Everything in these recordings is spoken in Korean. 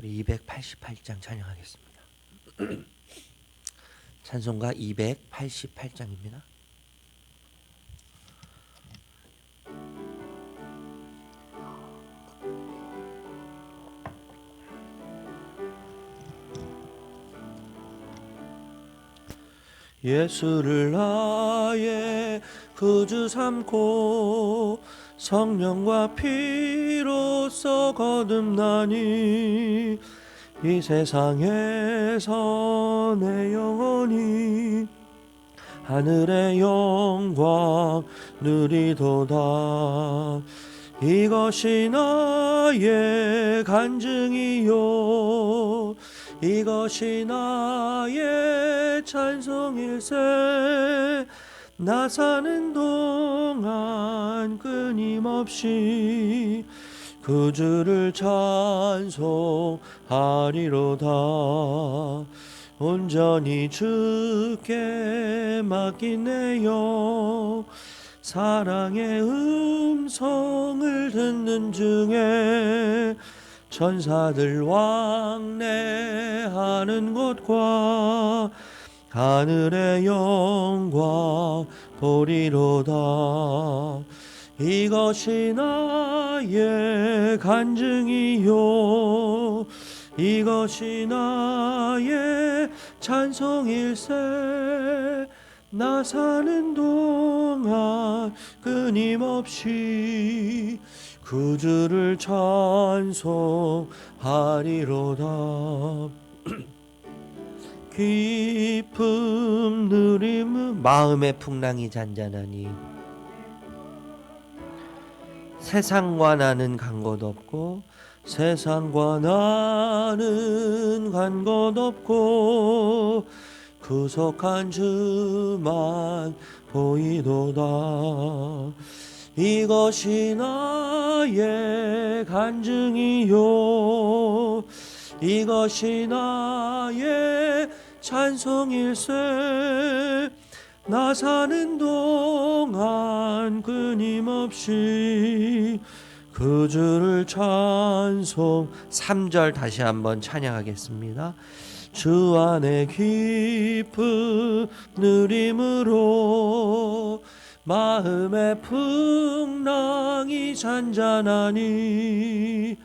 우리 288장 찬양하겠습니다. 찬송가 288장입니다. 예수를 나의 구주 삼고 성령과 피로써 거듭나니 이 세상에서 내 영혼이 하늘의 영광 누리도다. 이것이 나의 간증이요 이것이 나의 찬송일세. 나 사는 동안 끊임없이 구주를 찬송하리로다. 온전히 주께 맡긴 내 영 사랑의 음성을 듣는 중에 천사들 왕래하는 곳과 하늘의 영광 보리로다. 이것이 나의 간증이요 이것이 나의 찬송일세. 나 사는 동안 끊임없이 구주를 찬송하리로다. 기쁨 누림 마음의 풍랑이 잔잔하니 세상과 나는 간 것 없고 세상과 나는 간 것 없고 구속한 주만 보이도다. 이것이 나의 간증이요 이것이 나의 찬송일세. 나 사는 동안 끊임없이 구주를 찬송. 3절 다시 한번 찬양하겠습니다. 주 안에 깊은 누림으로 마음의 풍랑이 잔잔하니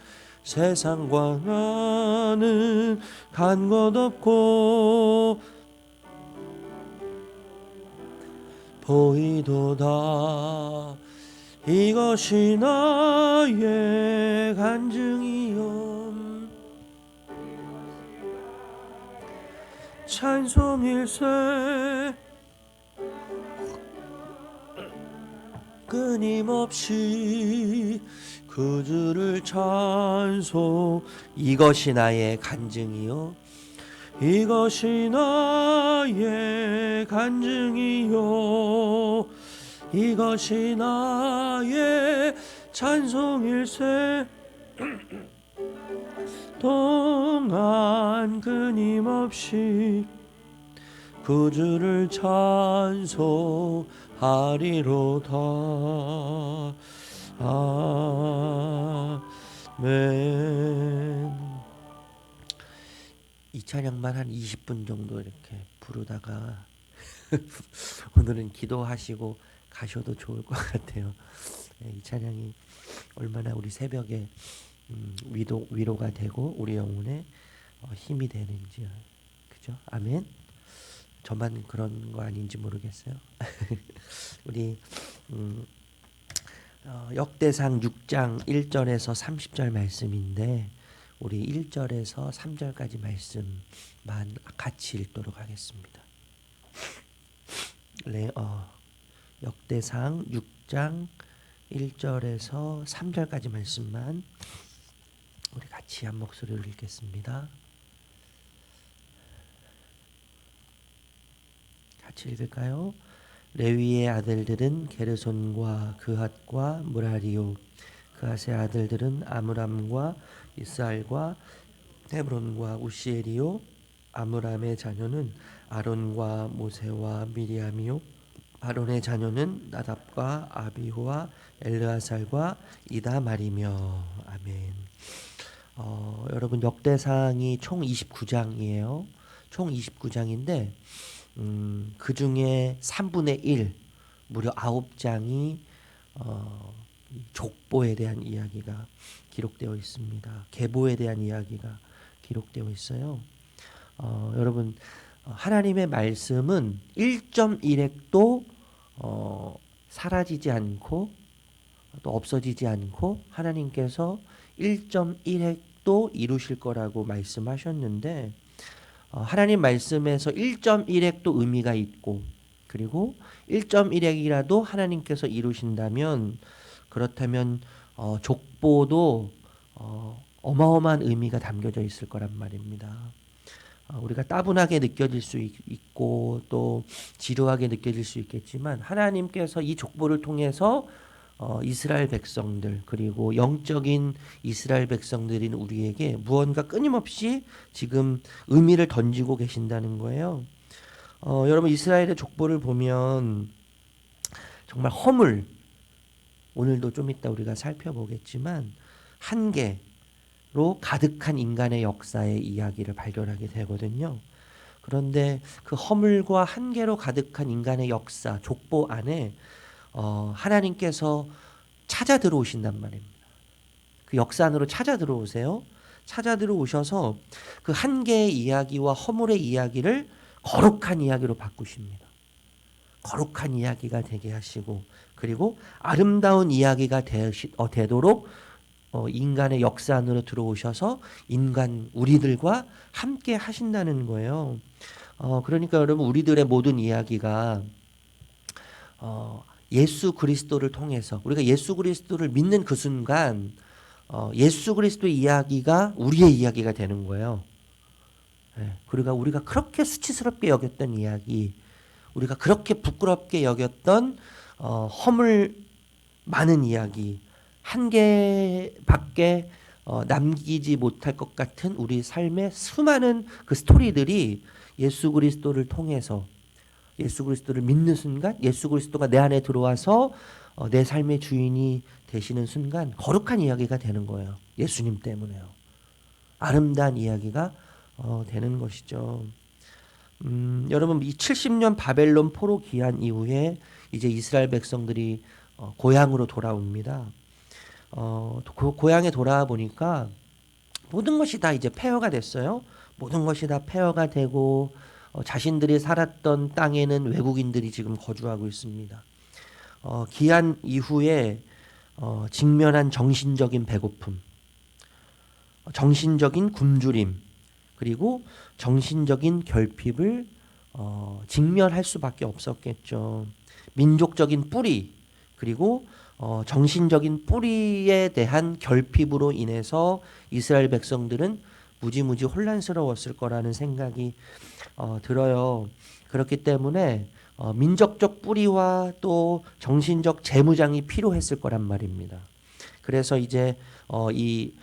세상과 나는 간 것 없고 보이도다. 이것이 나의 간증이요 찬송일세. 끊임없이 구주를 찬송. 이것이 나의 간증이요 이것이 나의 간증이요 이것이 나의 찬송일세. 동안 끊임없이 구주를 찬송하리로다. 아멘. 이 찬양만 한 20분 정도 이렇게 부르다가 오늘은 기도하시고 가셔도 좋을 것 같아요. 이 찬양이 얼마나 우리 새벽에 위로가 되고 우리 영혼에 힘이 되는지, 그죠? 아멘. 저만 그런 거 아닌지 모르겠어요. 우리 역대상 6장 1절에서 30절 말씀인데 우리 1절에서 3절까지 말씀만 같이 읽도록 하겠습니다. 역대상 6장 1절에서 3절까지 말씀만 우리 같이 한 목소리로 읽겠습니다. 같이 읽을까요? 레위의 아들들은 게르손과 그핫과 무라리요 그핫의 아들들은 아므람과 이스알과 헤브론과 우시엘이요 아므람의 자녀는 아론과 모세와 미리암이요 아론의 자녀는 나답과 아비후와 엘르아살과 이다말이며. 아멘. 여러분 역대상이 총 29장이에요. 총 29장인데 그 중에 3분의 1, 무려 9장이 족보에 대한 이야기가 기록되어 있습니다. 계보에 대한 이야기가 기록되어 있어요. 여러분 하나님의 말씀은 1.1핵도 사라지지 않고 또 없어지지 않고 하나님께서 1.1핵도 이루실 거라고 말씀하셨는데 하나님 말씀에서 1.1핵도 의미가 있고 그리고 1.1핵이라도 하나님께서 이루신다면 그렇다면 족보도 어마어마한 의미가 담겨져 있을 거란 말입니다. 우리가 따분하게 느껴질 수 있고 또 지루하게 느껴질 수 있겠지만 하나님께서 이 족보를 통해서 이스라엘 백성들 그리고 영적인 이스라엘 백성들인 우리에게 무언가 끊임없이 지금 의미를 던지고 계신다는 거예요. 여러분 이스라엘의 족보를 보면 정말 허물, 오늘도 좀 이따 우리가 살펴보겠지만 한계로 가득한 인간의 역사의 이야기를 발견하게 되거든요. 그런데 그 허물과 한계로 가득한 인간의 역사, 족보 안에 하나님께서 찾아 들어오신단 말입니다. 그 역사 안으로 찾아 들어오세요. 찾아 들어오셔서 그 한계의 이야기와 허물의 이야기를 거룩한 이야기로 바꾸십니다. 거룩한 이야기가 되게 하시고 그리고 아름다운 이야기가 되도록 인간의 역사 안으로 들어오셔서 인간 우리들과 함께 하신다는 거예요. 그러니까 여러분 우리들의 모든 이야기가 예수 그리스도를 통해서 우리가 예수 그리스도를 믿는 그 순간 예수 그리스도의 이야기가 우리의 이야기가 되는 거예요. 그러니까 우리가 그렇게 수치스럽게 여겼던 이야기, 우리가 그렇게 부끄럽게 여겼던 허물 많은 이야기, 한계밖에 남기지 못할 것 같은 우리 삶의 수많은 그 스토리들이 예수 그리스도를 통해서 예수 그리스도를 믿는 순간 예수 그리스도가 내 안에 들어와서 내 삶의 주인이 되시는 순간 거룩한 이야기가 되는 거예요. 예수님 때문에요. 아름다운 이야기가 되는 것이죠. 여러분 이 70년 바벨론 포로 기한 이후에 이제 이스라엘 백성들이 고향으로 돌아옵니다. 그 고향에 돌아와 보니까 모든 것이 다 이제 폐허가 됐어요. 모든 것이 다 폐허가 되고 자신들이 살았던 땅에는 외국인들이 지금 거주하고 있습니다. 기한 이후에 직면한 정신적인 배고픔, 정신적인 굶주림, 그리고 정신적인 결핍을 직면할 수밖에 없었겠죠. 민족적인 뿌리, 그리고 정신적인 뿌리에 대한 결핍으로 인해서 이스라엘 백성들은 무지무지 혼란스러웠을 거라는 생각이 들어요. 그렇기 때문에 민족적 뿌리와 또 정신적 재무장이 필요했을 거란 말입니다. 그래서 이제 이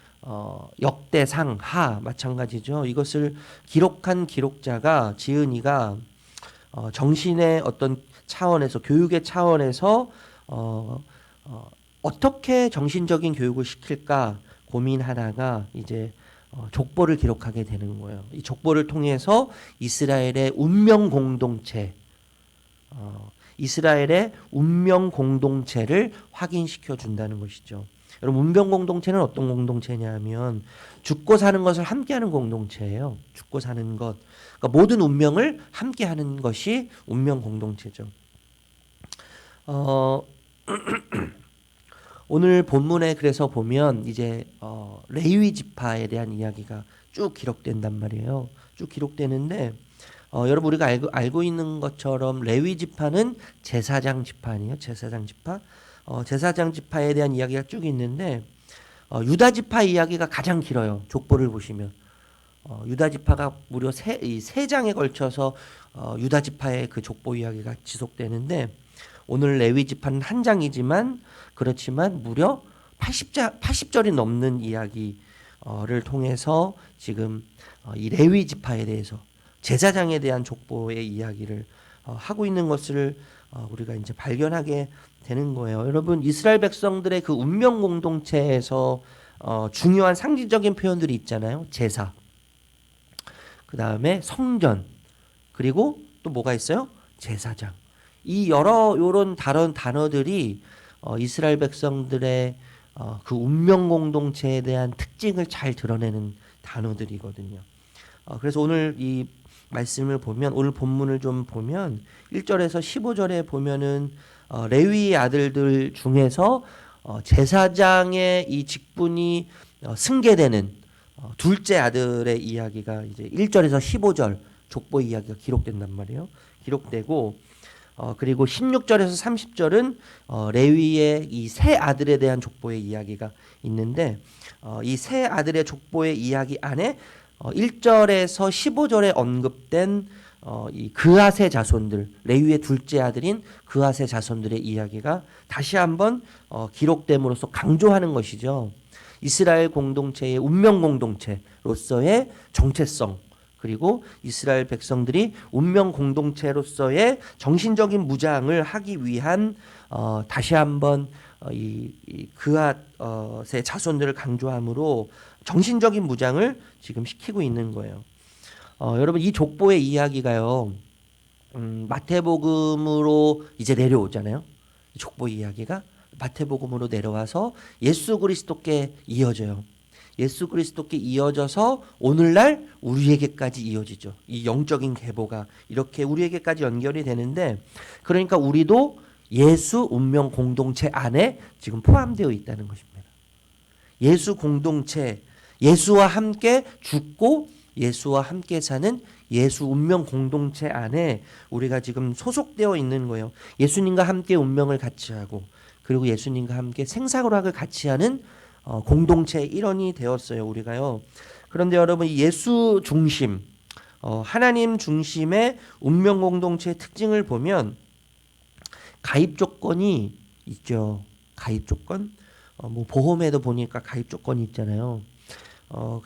역대상 하 마찬가지죠. 이것을 기록한 기록자가 지은이가 정신의 어떤 차원에서 교육의 차원에서 어떻게 정신적인 교육을 시킬까 고민하다가 이제 족보를 기록하게 되는 거예요. 이 족보를 통해서 이스라엘의 운명 공동체, 이스라엘의 운명 공동체를 확인시켜 준다는 것이죠. 여러분 운명 공동체는 어떤 공동체냐면 죽고 사는 것을 함께하는 공동체예요. 죽고 사는 것, 그러니까 모든 운명을 함께하는 것이 운명 공동체죠. 오늘 본문에 그래서 보면 이제 레위 지파에 대한 이야기가 쭉 기록된단 말이에요. 쭉 기록되는데 여러분 우리가 알고 있는 것처럼 레위 지파는 제사장 지파 아니에요? 제사장 지파. 제사장 지파에 대한 이야기가 쭉 있는데 유다 지파 이야기가 가장 길어요. 족보를 보시면 유다 지파가 무려 세 장에 걸쳐서 유다 지파의 그 족보 이야기가 지속되는데 오늘 레위 지파는 한 장이지만 그렇지만 무려 80절이 넘는 이야기를 통해서 지금 이 레위 지파에 대해서 제사장에 대한 족보의 이야기를 하고 있는 것을 우리가 이제 발견하게 되는 거예요. 여러분 이스라엘 백성들의 그 운명 공동체에서 중요한 상징적인 표현들이 있잖아요. 제사, 그 다음에 성전, 그리고 또 뭐가 있어요? 제사장. 이 여러 요런 다른 단어들이 이스라엘 백성들의 그 운명 공동체에 대한 특징을 잘 드러내는 단어들이거든요. 그래서 오늘 이 말씀을 보면, 오늘 본문을 좀 보면 1절에서 15절에 보면은 레위의 아들들 중에서 제사장의 이 직분이 승계되는 둘째 아들의 이야기가 이제 1절에서 15절 족보 이야기가 기록된단 말이에요. 기록되고 그리고 16절에서 30절은 레위의 이 세 아들에 대한 족보의 이야기가 있는데 이 세 아들의 족보의 이야기 안에 1절에서 15절에 언급된 이 그앗의 자손들, 레위의 둘째 아들인 그앗의 자손들의 이야기가 다시 한번 기록됨으로써 강조하는 것이죠. 이스라엘 공동체의 운명 공동체로서의 정체성, 그리고 이스라엘 백성들이 운명 공동체로서의 정신적인 무장을 하기 위한 다시 한번 이 그앗의 자손들을 강조함으로 정신적인 무장을 지금 시키고 있는 거예요. 여러분 이 족보의 이야기가요. 마태복음으로 이제 내려오잖아요. 족보 이야기가 마태복음으로 내려와서 예수 그리스도께 이어져요. 예수 그리스도께 이어져서 오늘날 우리에게까지 이어지죠. 이 영적인 계보가 이렇게 우리에게까지 연결이 되는데, 그러니까 우리도 예수 운명 공동체 안에 지금 포함되어 있다는 것입니다. 예수 공동체, 예수와 함께 죽고 예수와 함께 사는 예수 운명 공동체 안에 우리가 지금 소속되어 있는 거예요. 예수님과 함께 운명을 같이 하고, 그리고 예수님과 함께 생사고락을 같이 하는 공동체의 일원이 되었어요, 우리가요. 그런데 여러분, 예수 중심, 하나님 중심의 운명 공동체의 특징을 보면 가입 조건이 있죠. 가입 조건. 뭐 보험에도 보니까 가입 조건이 있잖아요.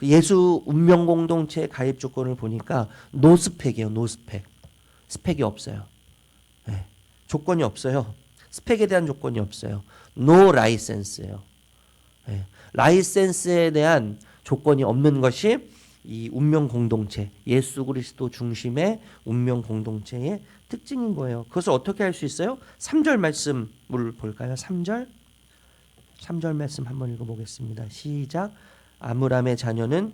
예수 운명 공동체의 가입 조건을 보니까 노스펙이에요. 노스펙. 스펙이 없어요. 네. 조건이 없어요. 스펙에 대한 조건이 없어요. 노 라이센스예요. 네. 라이센스에 대한 조건이 없는 것이 이 운명 공동체, 예수 그리스도 중심의 운명 공동체의 특징인 거예요. 그것을 어떻게 할 수 있어요? 3절 말씀을 볼까요? 3절 말씀 한번 읽어보겠습니다. 시작. 아므람의 자녀는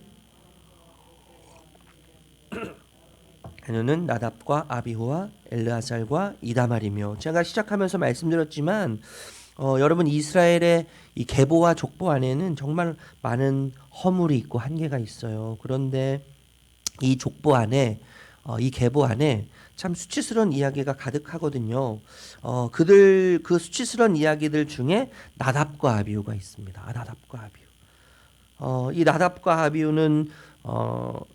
나답과 아비후와 엘르아살과 이다말이며, 제가 시작하면서 말씀드렸지만 여러분 이스라엘의 이 계보와 족보 안에는 정말 많은 허물이 있고 한계가 있어요. 그런데 이 족보 안에 이 계보 안에 참 수치스러운 이야기가 가득하거든요. 그 수치스러운 이야기들 중에 나답과 아비후가 있습니다. 나답과 아비후. 이 나답과 아비후는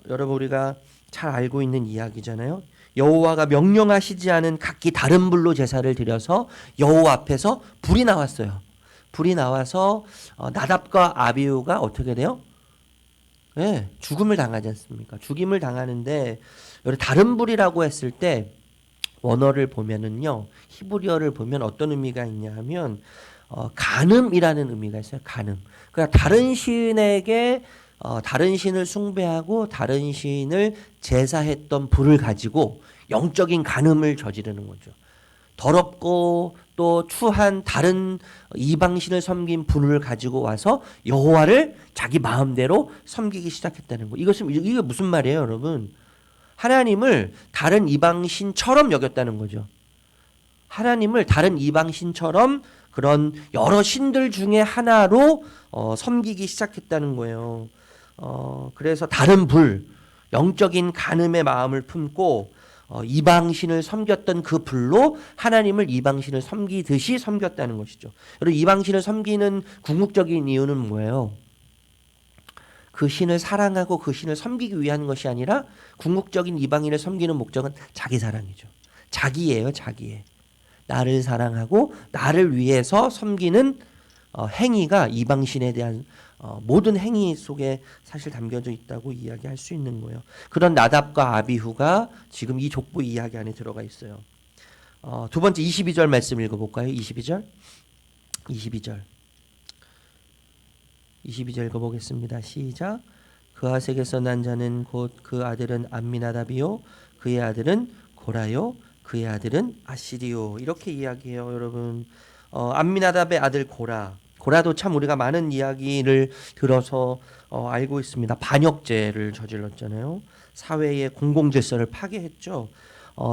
여러분 우리가 잘 알고 있는 이야기잖아요. 여호와가 명령하시지 않은 각기 다른 불로 제사를 드려서 여호와 앞에서 불이 나왔어요. 불이 나와서 나답과 아비후가 어떻게 돼요? 네, 죽음을 당하지 않습니까? 죽임을 당하는데, 여기 다른 불이라고 했을 때 원어를 보면은요, 히브리어를 보면 어떤 의미가 있냐 하면 간음이라는 의미가 있어요. 간음. 그러니까 다른 신에게 다른 신을 숭배하고 다른 신을 제사했던 불을 가지고 영적인 간음을 저지르는 거죠. 더럽고 또 추한 다른 이방신을 섬긴 불을 가지고 와서 여호와를 자기 마음대로 섬기기 시작했다는 거. 이게 무슨 말이에요, 여러분? 하나님을 다른 이방신처럼 여겼다는 거죠. 하나님을 다른 이방신처럼 그런 여러 신들 중에 하나로 섬기기 시작했다는 거예요. 그래서 다른 불, 영적인 간음의 마음을 품고 이방신을 섬겼던 그 불로 하나님을 이방신을 섬기듯이 섬겼다는 것이죠. 여러분 이방신을 섬기는 궁극적인 이유는 뭐예요? 그 신을 사랑하고 그 신을 섬기기 위한 것이 아니라 궁극적인 이방인을 섬기는 목적은 자기 사랑이죠. 자기예요, 자기예. 나를 사랑하고 나를 위해서 섬기는 행위가 이방신에 대한 모든 행위 속에 사실 담겨져 있다고 이야기할 수 있는 거예요. 그런 나답과 아비후가 지금 이 족보 이야기 안에 들어가 있어요. 두 번째 22절 말씀 읽어볼까요? 22절. 22절 읽어보겠습니다. 시작. 그아색에서 난 자는 곧 그 아들은 암미나답이요 그의 아들은 고라요 그의 아들은 아시리요. 이렇게 이야기해요. 여러분, 암미나답의 아들 고라도 참 우리가 많은 이야기를 들어서 알고 있습니다. 반역죄를 저질렀잖아요. 사회의 공공질서를 파괴했죠.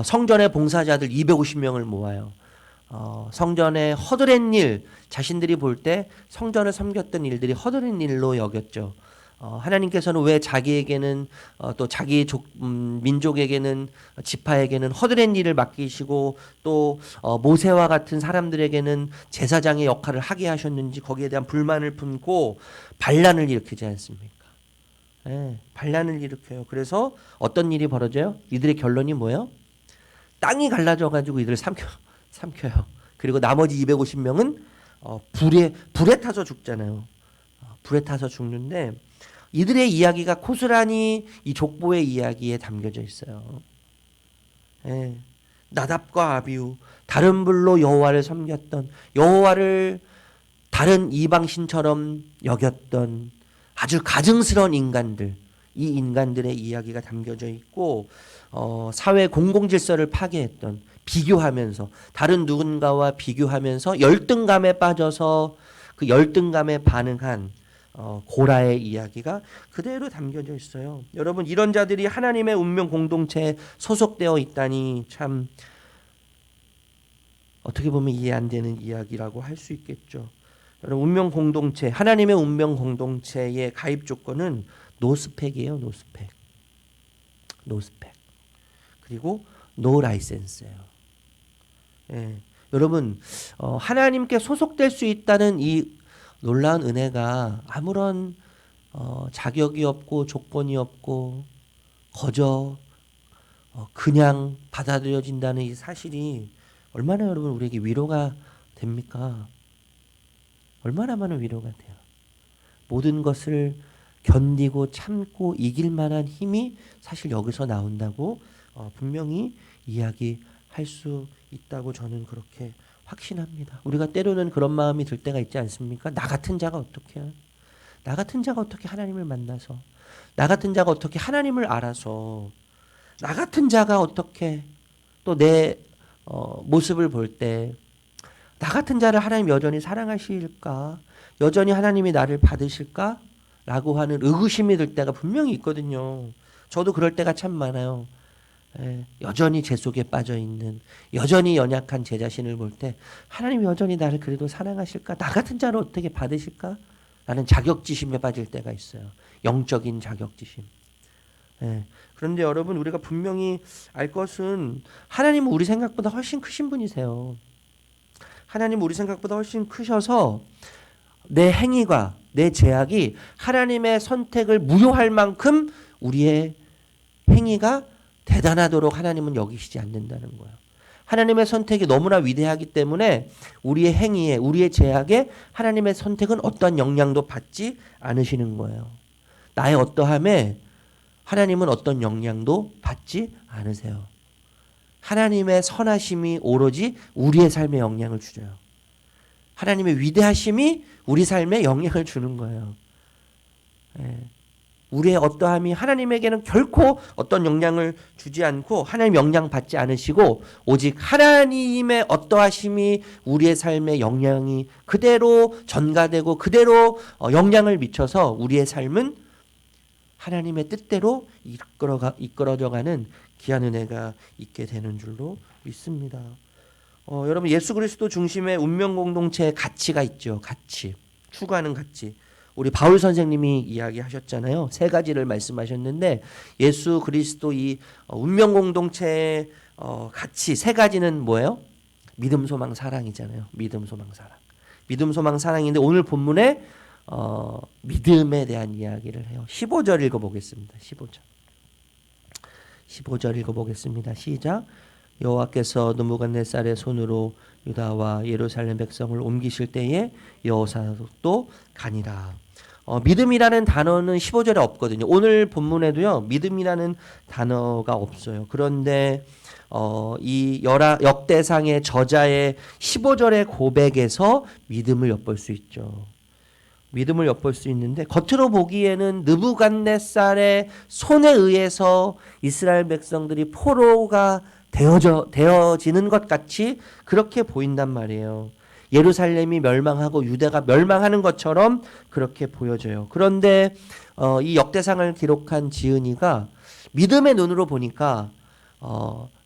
성전의 봉사자들 250명을 모아요. 성전에 허드렛 일, 자신들이 볼 때 성전을 섬겼던 일들이 허드렛 일로 여겼죠. 하나님께서는 왜 자기에게는 또 자기 민족에게는 지파에게는 허드렛 일을 맡기시고 또 모세와 같은 사람들에게는 제사장의 역할을 하게 하셨는지 거기에 대한 불만을 품고 반란을 일으키지 않습니까? 네, 반란을 일으켜요. 그래서 어떤 일이 벌어져요? 이들의 결론이 뭐예요? 땅이 갈라져 가지고 이들을 삼켜요. 그리고 나머지 250명은 불에 타서 죽잖아요. 불에 타서 죽는데 이들의 이야기가 고스란히 이 족보의 이야기에 담겨져 있어요. 예. 나답과 아비후, 다른 불로 여호와를 섬겼던, 여호와를 다른 이방신처럼 여겼던 아주 가증스러운 인간들, 이 인간들의 이야기가 담겨져 있고 사회 공공질서를 파괴했던, 비교하면서 다른 누군가와 비교하면서 열등감에 빠져서 그 열등감에 반응한 고라의 이야기가 그대로 담겨져 있어요. 여러분, 이런 자들이 하나님의 운명 공동체에 소속되어 있다니 참 어떻게 보면 이해 안 되는 이야기라고 할 수 있겠죠. 여러분, 운명 공동체, 하나님의 운명 공동체의 가입 조건은 노스펙이에요. 노스펙. 그리고 노 라이센스예요. 예. 여러분, 하나님께 소속될 수 있다는 이 놀라운 은혜가 아무런 자격이 없고 조건이 없고 거저 그냥 받아들여진다는 이 사실이 얼마나 여러분 우리에게 위로가 됩니까? 얼마나 많은 위로가 돼요. 모든 것을 견디고 참고 이길 만한 힘이 사실 여기서 나온다고 분명히 이야기할 수 있다고 저는 그렇게 확신합니다. 우리가 때로는 그런 마음이 들 때가 있지 않습니까? 나 같은 자가 어떻게 하나님을 만나서, 나 같은 자가 어떻게 하나님을 알아서, 나 같은 자가 어떻게 또 내 모습을 볼 때 나 같은 자를 하나님 여전히 사랑하실까? 여전히 하나님이 나를 받으실까? 라고 하는 의구심이 들 때가 분명히 있거든요. 저도 그럴 때가 참 많아요. 여전히 제 속에 빠져있는, 여전히 연약한 제 자신을 볼 때 하나님이 여전히 나를 그래도 사랑하실까? 나 같은 자를 어떻게 받으실까? 라는 자격지심에 빠질 때가 있어요. 영적인 자격지심. 그런데 여러분, 우리가 분명히 알 것은 하나님은 우리 생각보다 훨씬 크신 분이세요. 하나님은 우리 생각보다 훨씬 크셔서 내 행위가, 내 죄악이 하나님의 선택을 무효할 만큼 우리의 행위가 대단하도록 하나님은 여기시지 않는다는 거예요. 하나님의 선택이 너무나 위대하기 때문에 우리의 행위에, 우리의 죄악에 하나님의 선택은 어떠한 영향도 받지 않으시는 거예요. 나의 어떠함에 하나님은 어떤 영향도 받지 않으세요. 하나님의 선하심이 오로지 우리의 삶에 영향을 주죠. 하나님의 위대하심이 우리 삶에 영향을 주는 거예요. 우리의 어떠함이 하나님에게는 결코 어떤 영향을 주지 않고 하나님 영향 받지 않으시고 오직 하나님의 어떠하심이 우리의 삶에 영향이 그대로 전가되고 그대로 영향을 미쳐서 우리의 삶은 하나님의 뜻대로 이끌어져가는 귀한 은혜가 있게 되는 줄로 믿습니다. 여러분, 예수 그리스도 중심의 운명 공동체의 가치가 있죠. 가치, 추구하는 가치. 우리 바울 선생님이 이야기하셨잖아요. 세 가지를 말씀하셨는데 예수 그리스도 이 운명 공동체의 가치 세 가지는 뭐예요? 믿음, 소망, 사랑이잖아요. 믿음, 소망, 사랑. 믿음, 소망, 사랑인데 오늘 본문에 믿음에 대한 이야기를 해요. 15절 읽어보겠습니다. 15절 읽어보겠습니다. 시작. 여호와께서 느부갓네살의 손으로 유다와 예루살렘 백성을 옮기실 때에 여호사도 가니라. 믿음이라는 단어는 15절에 없거든요. 오늘 본문에도요, 믿음이라는 단어가 없어요. 그런데 이 역대상의 저자의 15절의 고백에서 믿음을 엿볼 수 있죠. 믿음을 엿볼 수 있는데 겉으로 보기에는 느부갓네살의 손에 의해서 이스라엘 백성들이 포로가 되어지는 것 같이 그렇게 보인단 말이에요. 예루살렘이 멸망하고 유대가 멸망하는 것처럼 그렇게 보여져요. 그런데 이 역대상을 기록한 지은이가 믿음의 눈으로 보니까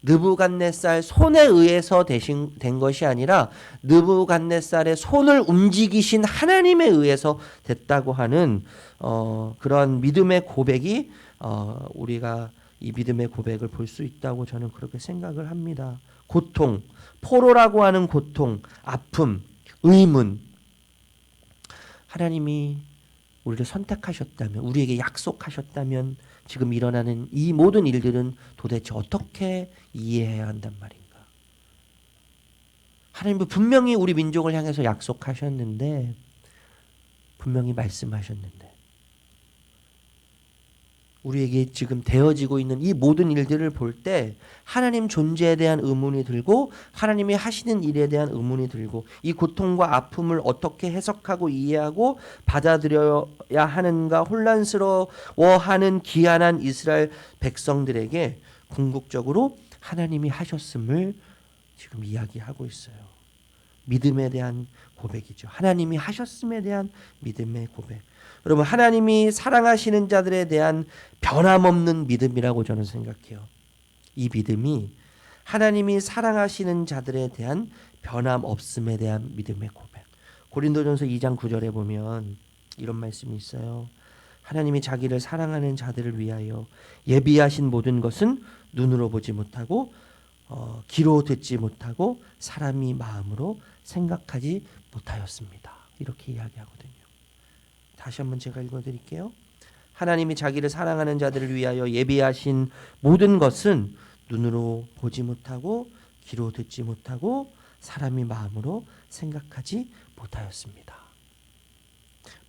느부갓네살 손에 의해서 된 것이 아니라 느부갓네살의 손을 움직이신 하나님에 의해서 됐다고 하는 그런 믿음의 고백이 우리가 이 믿음의 고백을 볼 수 있다고 저는 그렇게 생각을 합니다. 고통, 포로라고 하는 고통, 아픔, 의문, 하나님이 우리를 선택하셨다면, 우리에게 약속하셨다면 지금 일어나는 이 모든 일들은 도대체 어떻게 이해해야 한단 말인가? 하나님은 분명히 우리 민족을 향해서 약속하셨는데, 분명히 말씀하셨는데, 우리에게 지금 되어지고 있는 이 모든 일들을 볼 때 하나님 존재에 대한 의문이 들고 하나님이 하시는 일에 대한 의문이 들고 이 고통과 아픔을 어떻게 해석하고 이해하고 받아들여야 하는가 혼란스러워하는 기한한 이스라엘 백성들에게 궁극적으로 하나님이 하셨음을 지금 이야기하고 있어요. 믿음에 대한 고백이죠. 하나님이 하셨음에 대한 믿음의 고백. 여러분, 하나님이 사랑하시는 자들에 대한 변함없는 믿음이라고 저는 생각해요. 이 믿음이 하나님이 사랑하시는 자들에 대한 변함없음에 대한 믿음의 고백. 고린도전서 2장 9절에 보면 이런 말씀이 있어요. 하나님이 자기를 사랑하는 자들을 위하여 예비하신 모든 것은 눈으로 보지 못하고 귀로 듣지 못하고 사람이 마음으로 생각하지 못하였습니다. 이렇게 이야기하거든요. 다시 한번 제가 읽어드릴게요. 하나님이 자기를 사랑하는 자들을 위하여 예비하신 모든 것은 눈으로 보지 못하고 귀로 듣지 못하고 사람이 마음으로 생각하지 못하였습니다.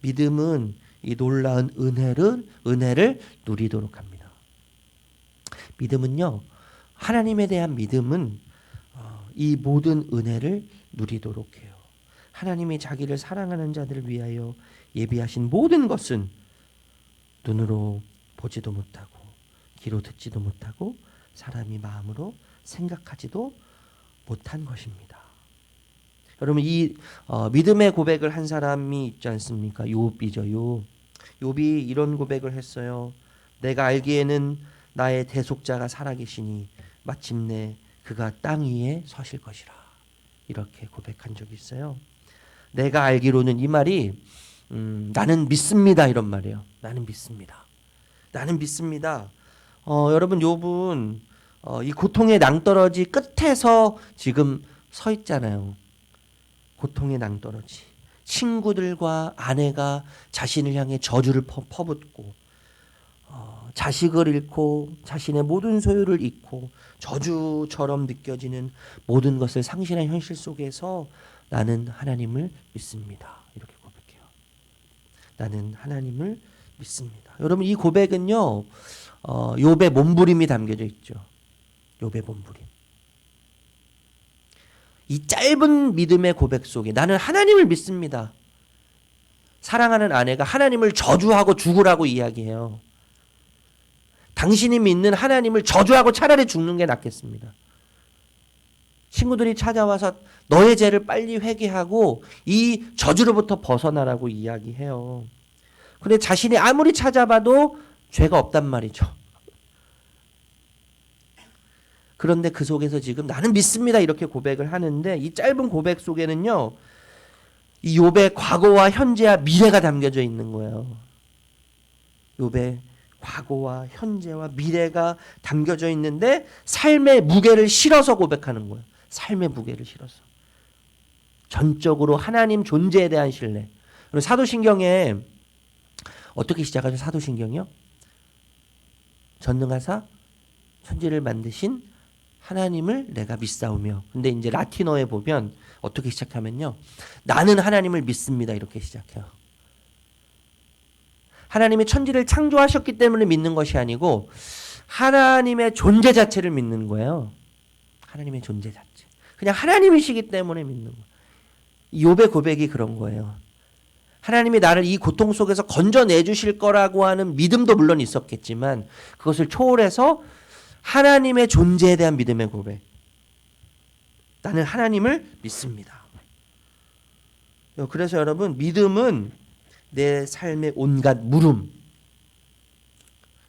믿음은 이 놀라운 은혜를 누리도록 합니다. 믿음은요, 하나님에 대한 믿음은 이 모든 은혜를 누리도록 해요. 하나님이 자기를 사랑하는 자들을 위하여 예비하신 모든 것은 눈으로 보지도 못하고 귀로 듣지도 못하고 사람이 마음으로 생각하지도 못한 것입니다. 여러분, 이 믿음의 고백을 한 사람이 있지 않습니까? 욥이죠. 욥이 이런 고백을 했어요. 내가 알기에는 나의 대속자가 살아계시니 마침내 그가 땅 위에 서실 것이라. 이렇게 고백한 적이 있어요. 내가 알기로는 이 말이 나는 믿습니다 이런 말이에요. 나는 믿습니다. 나는 믿습니다. 여러분, 욥은 이 고통의 낭떠러지 끝에서 지금 서 있잖아요. 고통의 낭떠러지. 친구들과 아내가 자신을 향해 저주를 퍼붓고 자식을 잃고 자신의 모든 소유를 잃고 저주처럼 느껴지는 모든 것을 상실한 현실 속에서 나는 하나님을 믿습니다. 이렇게 고백해요. 나는 하나님을 믿습니다. 여러분, 이 고백은요, 욥의 몸부림이 담겨져 있죠. 욥의 몸부림. 이 짧은 믿음의 고백 속에 나는 하나님을 믿습니다. 사랑하는 아내가 하나님을 저주하고 죽으라고 이야기해요. 당신이 믿는 하나님을 저주하고 차라리 죽는 게 낫겠습니다. 친구들이 찾아와서 너의 죄를 빨리 회개하고 이 저주로부터 벗어나라고 이야기해요. 근데 자신이 아무리 찾아봐도 죄가 없단 말이죠. 그런데 그 속에서 지금 나는 믿습니다 이렇게 고백을 하는데 이 짧은 고백 속에는요, 이 욥의 과거와 현재와 미래가 담겨져 있는 거예요. 욥의 과거와 현재와 미래가 담겨져 있는데 삶의 무게를 실어서 고백하는 거예요. 삶의 무게를 실어서. 전적으로 하나님 존재에 대한 신뢰. 그리고 사도신경에 어떻게 시작하죠? 사도신경이요? 전능하사 천지를 만드신 하나님을 내가 믿사오며. 근데 이제 라틴어에 보면 어떻게 시작하면요, 나는 하나님을 믿습니다 이렇게 시작해요. 하나님이 천지를 창조하셨기 때문에 믿는 것이 아니고 하나님의 존재 자체를 믿는 거예요. 하나님의 존재 자체. 그냥 하나님이시기 때문에 믿는 거예요. 욥의 고백이 그런 거예요. 하나님이 나를 이 고통 속에서 건져내 주실 거라고 하는 믿음도 물론 있었겠지만 그것을 초월해서 하나님의 존재에 대한 믿음의 고백. 나는 하나님을 믿습니다. 그래서 여러분, 믿음은 내 삶의 온갖 물음,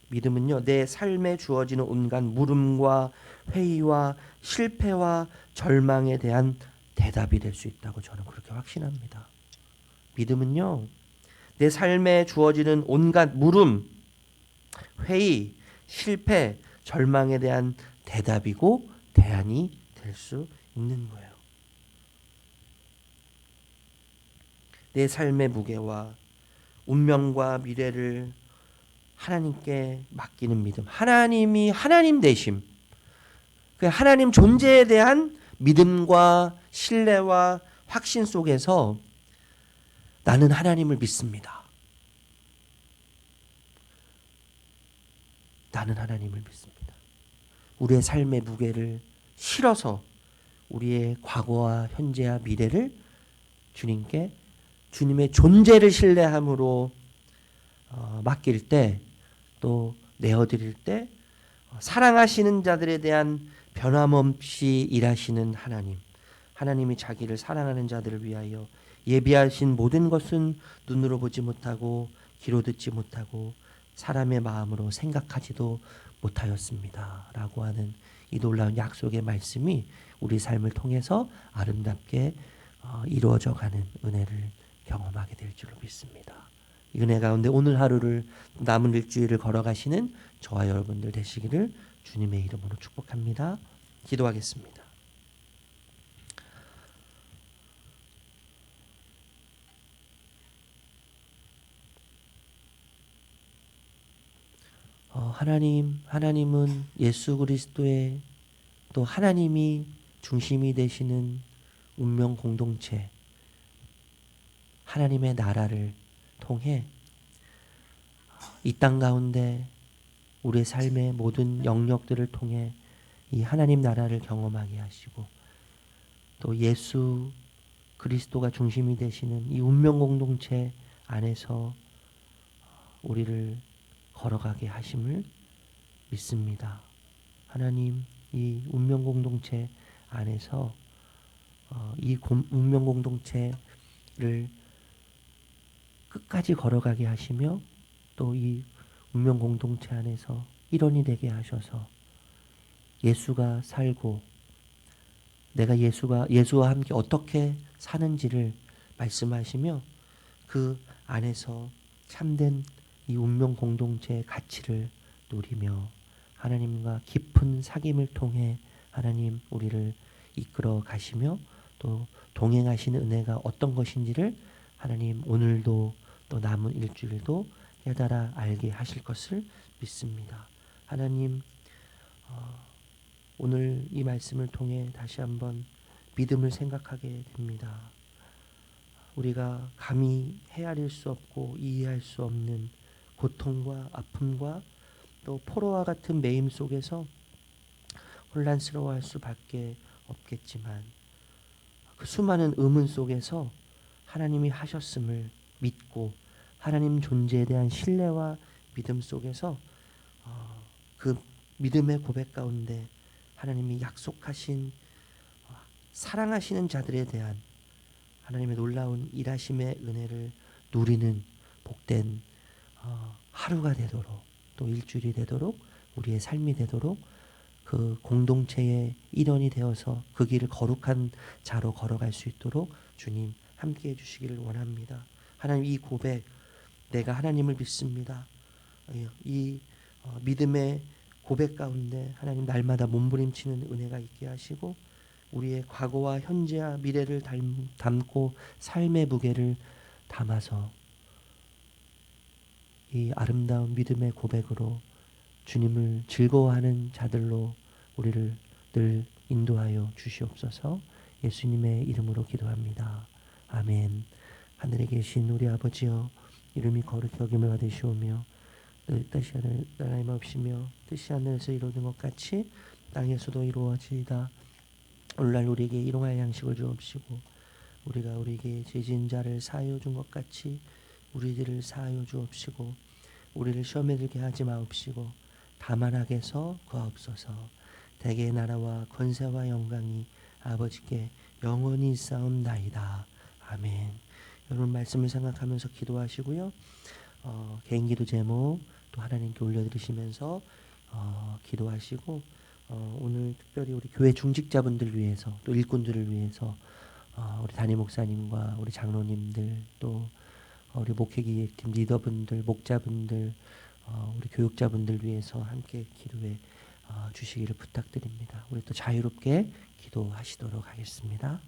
믿음은요, 내 삶에 주어지는 온갖 물음과 회의와 실패와 절망에 대한 대답이 될 수 있다고 저는 그렇게 확신합니다. 믿음은요, 내 삶에 주어지는 온갖 물음, 회의, 실패, 절망에 대한 대답이고 대안이 될 수 있는 거예요. 내 삶의 무게와 운명과 미래를 하나님께 맡기는 믿음, 하나님이 하나님 되심, 그 하나님 존재에 대한 믿음과 신뢰와 확신 속에서 나는 하나님을 믿습니다. 나는 하나님을 믿습니다. 우리의 삶의 무게를 실어서 우리의 과거와 현재와 미래를 주님께, 주님의 존재를 신뢰함으로 맡길 때, 또 내어드릴 때 사랑하시는 자들에 대한 변함없이 일하시는 하나님, 하나님이 자기를 사랑하는 자들을 위하여 예비하신 모든 것은 눈으로 보지 못하고 귀로 듣지 못하고 사람의 마음으로 생각하지도 못하였습니다 라고 하는 이 놀라운 약속의 말씀이 우리 삶을 통해서 아름답게 이루어져 가는 은혜를 경험하게 될 줄로 믿습니다. 이 은혜 가운데 오늘 하루를, 남은 일주일을 걸어가시는 저와 여러분들 되시기를 주님의 이름으로 축복합니다. 기도하겠습니다. 하나님은 예수 그리스도의, 또 하나님이 중심이 되시는 운명 공동체, 하나님의 나라를 통해 이 땅 가운데 우리의 삶의 모든 영역들을 통해 이 하나님 나라를 경험하게 하시고, 또 예수 그리스도가 중심이 되시는 이 운명 공동체 안에서 우리를 걸어가게 하심을 믿습니다. 하나님, 이 운명 공동체 안에서 이 운명 공동체를 끝까지 걸어가게 하시며, 또 이 운명 공동체 안에서 일원이 되게 하셔서 예수가 살고 내가 예수와 함께 어떻게 사는지를 말씀하시며, 그 안에서 참된 이 운명 공동체의 가치를 누리며 하나님과 깊은 사귐을 통해 하나님 우리를 이끌어 가시며, 또 동행하시는 은혜가 어떤 것인지를 하나님 오늘도 또 남은 일주일도 깨달아 알게 하실 것을 믿습니다. 하나님, 오늘 이 말씀을 통해 다시 한번 믿음을 생각하게 됩니다. 우리가 감히 헤아릴 수 없고 이해할 수 없는 고통과 아픔과 또 포로와 같은 매임 속에서 혼란스러워할 수밖에 없겠지만, 그 수많은 의문 속에서 하나님이 하셨음을 믿고 하나님 존재에 대한 신뢰와 믿음 속에서 그 믿음의 고백 가운데 하나님이 약속하신 사랑하시는 자들에 대한 하나님의 놀라운 일하심의 은혜를 누리는 복된 하루가 되도록, 또 일주일이 되도록, 우리의 삶이 되도록 그 공동체의 일원이 되어서 그 길을 거룩한 자로 걸어갈 수 있도록 주님 함께해 주시기를 원합니다. 하나님, 이 고백, 내가 하나님을 믿습니다, 이 믿음의 고백 가운데 하나님 날마다 몸부림치는 은혜가 있게 하시고, 우리의 과거와 현재와 미래를 담고 삶의 무게를 담아서 이 아름다운 믿음의 고백으로 주님을 즐거워하는 자들로 우리를 늘 인도하여 주시옵소서. 예수님의 이름으로 기도합니다. 아멘. 하늘에 계신 우리 아버지여, 이름이 거룩히 여김을 받으시오며 늘 뜻이 나라의 마옵시며 뜻이 하늘에서 이루어진 것 같이 땅에서도 이루어지이다. 오늘날 우리에게 일용할 양식을 주옵시고 우리가 우리에게 죄진 자를 사하여 준 것 같이 우리들을 사하여 주옵시고 우리를 시험에 들게 하지 마옵시고 다만 악에서 구하옵소서. 대개의 나라와 권세와 영광이 아버지께 영원히 있사옵나이다. 아멘. 여러분 말씀을 생각하면서 기도하시고요. 개인 기도 제목 또 하나님께 올려드리시면서 기도하시고 오늘 특별히 우리 교회 중직자분들 위해서 또 일꾼들을 위해서 우리 담임 목사님과 우리 장로님들 또 우리 목회기획팀 리더분들 목자분들 우리 교육자분들 위해서 함께 기도해 주시기를 부탁드립니다. 우리 또 자유롭게 기도하시도록 하겠습니다.